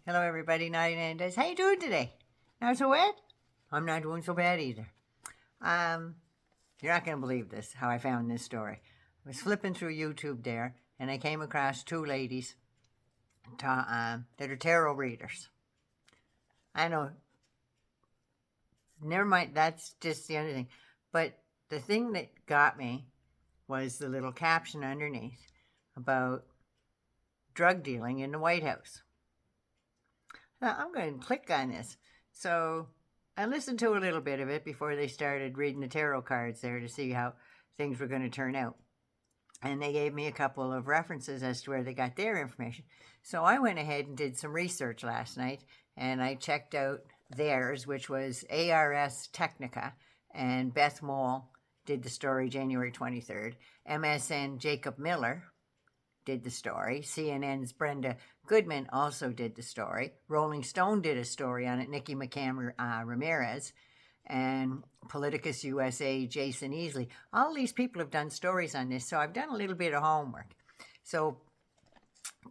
Hello, everybody. 99 days. How you doing today? Not so bad? I'm not doing so bad either. You're not going to believe this, how I found this story. I was flipping through YouTube there, and I came across two ladies that are tarot readers. I know. Never mind. That's just the other thing. But the thing that got me was the little caption underneath about drug dealing in the White House. Now, I'm going to click on this. So I listened to a little bit of it before they started reading the tarot cards there to see how things were going to turn out. And they gave me a couple of references as to where they got their information. So I went ahead and did some research last night, and I checked out theirs, which was ARS Technica, and Beth Mole did the story January 23rd. MSN Jacob Miller did the story. CNN's Brenda Goodman also did the story. Rolling Stone did a story on it, Nikki McCam Ramirez. And PoliticoUSA, Jason Easley. All these people have done stories on this, so I've done a little bit of homework. So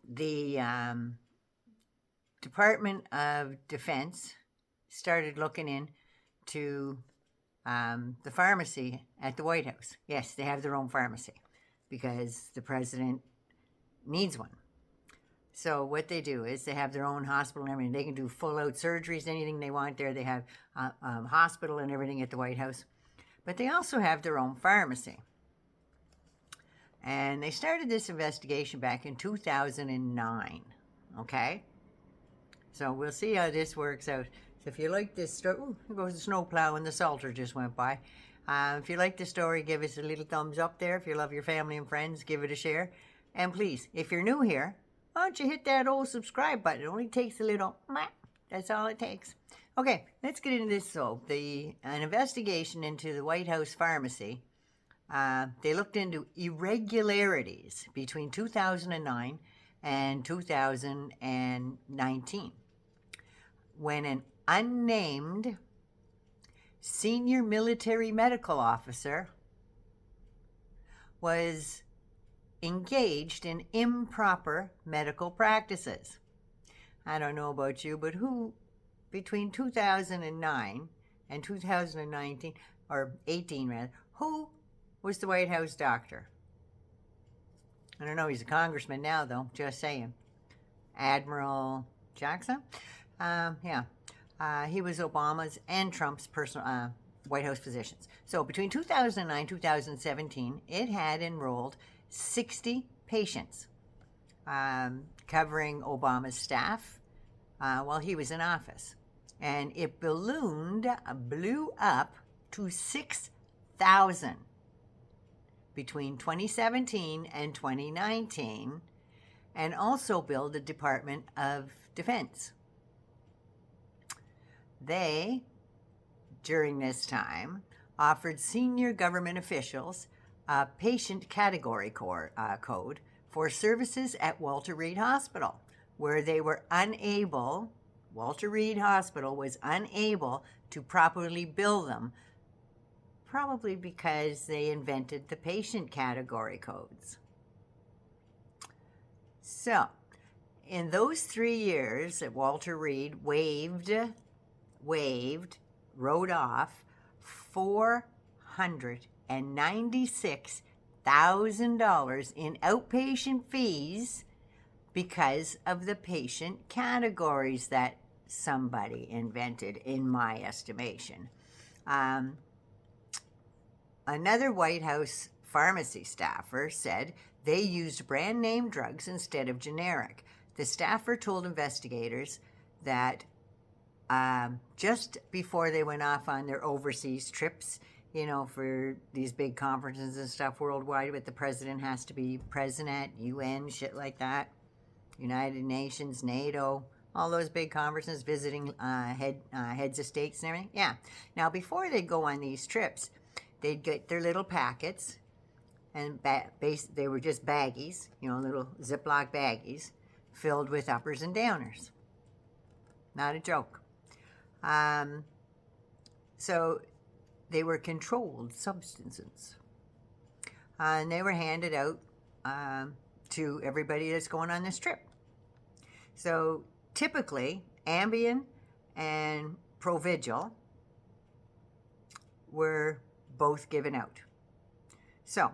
the Department of Defense started looking into the pharmacy at the White House. Yes, they have their own pharmacy because the president needs one. So what they do is they have their own hospital and everything. They can do full-out surgeries, anything they want there. They have hospital and everything at the White House. But they also have their own pharmacy. And they started this investigation back in 2009, okay? So we'll see how this works out. So if you like this story, there goes the snowplow and the salter just went by. If you like the story, give us a little thumbs up there. If you love your family and friends, give it a share. And please, if you're new here, why don't you hit that old subscribe button? It only takes a little, that's all it takes. Okay, let's get into this. So, an investigation into the White House pharmacy, they looked into irregularities between 2009 and 2019 when an unnamed senior military medical officer was engaged in improper medical practices. I don't know about you, but who, between 2009 and 2019, or 18 rather, who was the White House doctor? I don't know, he's a congressman now though, just saying. Admiral Jackson? He was Obama's and Trump's personal White House physicians. So between 2009 and 2017, it had enrolled 60 patients, covering Obama's staff while he was in office. And it blew up to 6,000 between 2017 and 2019, and also billed the Department of Defense. They, during this time, offered senior government officials a patient category code for services at Walter Reed Hospital, where they were unable, Walter Reed Hospital was unable to properly bill them, probably because they invented the patient category codes. So, in those 3 years that Walter Reed wrote off $496,000 in outpatient fees because of the patient categories that somebody invented, in my estimation. Another White House pharmacy staffer said they used brand name drugs instead of generic. The staffer told investigators that just before they went off on their overseas trips, for these big conferences and stuff worldwide, but the president has to be present at, UN, shit like that, United Nations, NATO, all those big conferences, visiting heads of states and everything. Yeah. Now, before they'd go on these trips, they'd get their little packets, and they were just baggies, little Ziploc baggies, filled with uppers and downers. Not a joke. So they were controlled substances. And they were handed out to everybody that's going on this trip. So typically Ambien and Provigil were both given out. So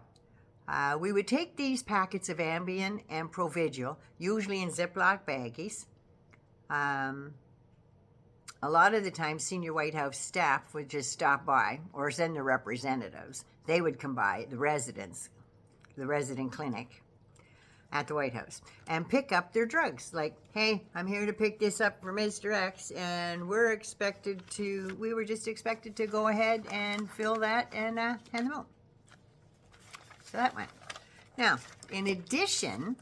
we would take these packets of Ambien and Provigil, usually in Ziploc baggies. A lot of the time, senior White House staff would just stop by or send their representatives. They would come by, the resident clinic at the White House, and pick up their drugs. Like, hey, I'm here to pick this up for Mr. X, and we were just expected to go ahead and fill that and hand them out. So that went. Now, in addition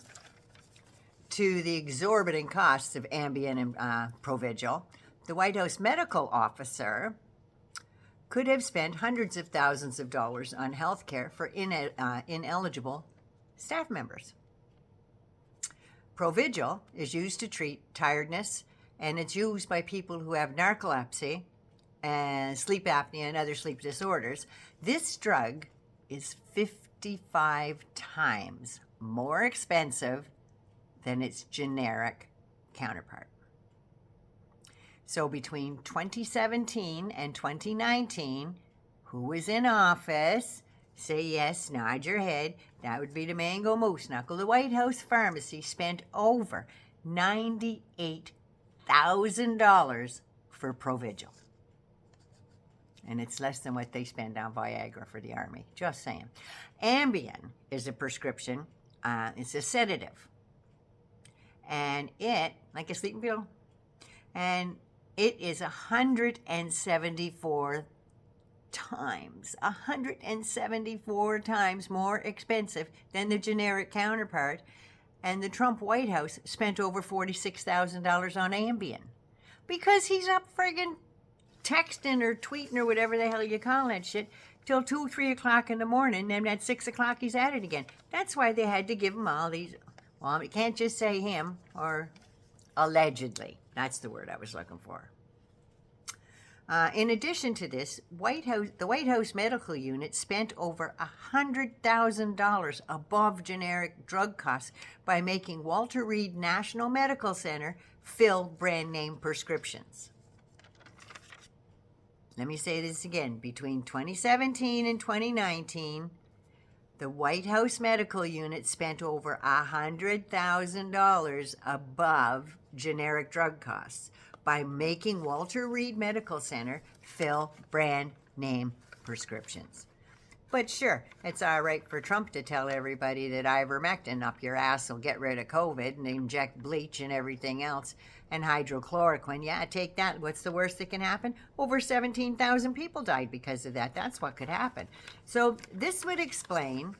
to the exorbitant costs of Ambien and Provigil, the White House medical officer could have spent hundreds of thousands of dollars on health care for ineligible staff members. Provigil is used to treat tiredness, and it's used by people who have narcolepsy and sleep apnea and other sleep disorders. This drug is 55 times more expensive than its generic counterpart. So between 2017 and 2019, who was in office? Say yes, nod your head. That would be the Mango Moose Knuckle. The White House Pharmacy spent over $98,000 for Provigil. And it's less than what they spend on Viagra for the Army. Just saying. Ambien is a prescription. It's a sedative. And it, like a sleeping pill, and it is 174 times more expensive than the generic counterpart. And the Trump White House spent over $46,000 on Ambien because he's up friggin' texting or tweeting or whatever the hell you call that shit till 2, 3 o'clock in the morning, and at 6 o'clock he's at it again. That's why they had to give him all these. Well, you can't just say him, or allegedly. That's the word I was looking for. In addition to this, the White House Medical Unit spent over $100,000 above generic drug costs by making Walter Reed National Medical Center fill brand name prescriptions. Let me say this again. Between 2017 and 2019, the White House Medical Unit spent over $100,000 above generic drug costs by making Walter Reed Medical Center fill brand name prescriptions. But sure, it's all right for Trump to tell everybody that ivermectin up your ass will get rid of COVID and inject bleach and everything else and hydrochloroquine. Yeah, take that. What's the worst that can happen? Over 17,000 people died because of that. That's what could happen. So this would explain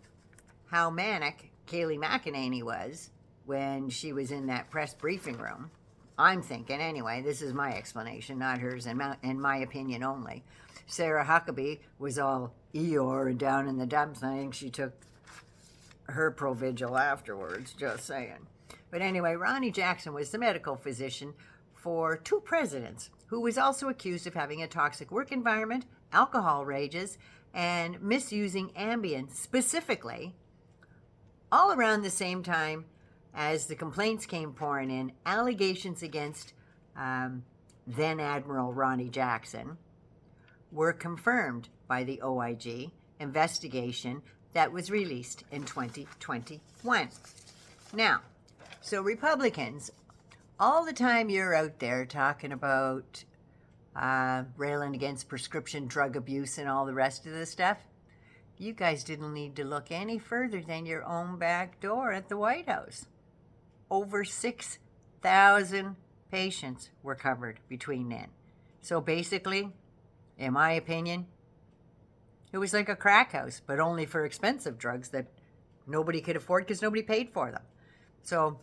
how manic Kayleigh McEnany was when she was in that press briefing room. I'm thinking, anyway, this is my explanation, not hers, and my opinion only. Sarah Huckabee was all Eeyore and down in the dumps. I think she took her Provigil afterwards, just saying. But anyway, Ronnie Jackson was the medical physician for 2 presidents, who was also accused of having a toxic work environment, alcohol rages, and misusing Ambien specifically, all around the same time as the complaints came pouring in, allegations against then Admiral Ronnie Jackson were confirmed by the OIG investigation that was released in 2021. Now, so Republicans, all the time you're out there talking about railing against prescription drug abuse and all the rest of the stuff, you guys didn't need to look any further than your own back door at the White House. Over 6,000 patients were covered between then. So basically, in my opinion, it was like a crack house, but only for expensive drugs that nobody could afford because nobody paid for them. So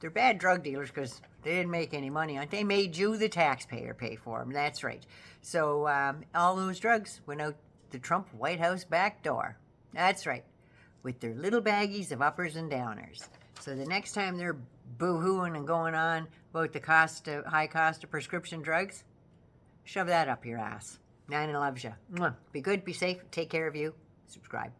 they're bad drug dealers because they didn't make any money on it. They made you, the taxpayer, pay for them. That's right. So all those drugs went out the Trump White House back door. That's right. With their little baggies of uppers and downers. So the next time they're boo-hooing and going on about the high cost of prescription drugs, shove that up your ass. Nana loves you. Be good, be safe, take care of you. Subscribe.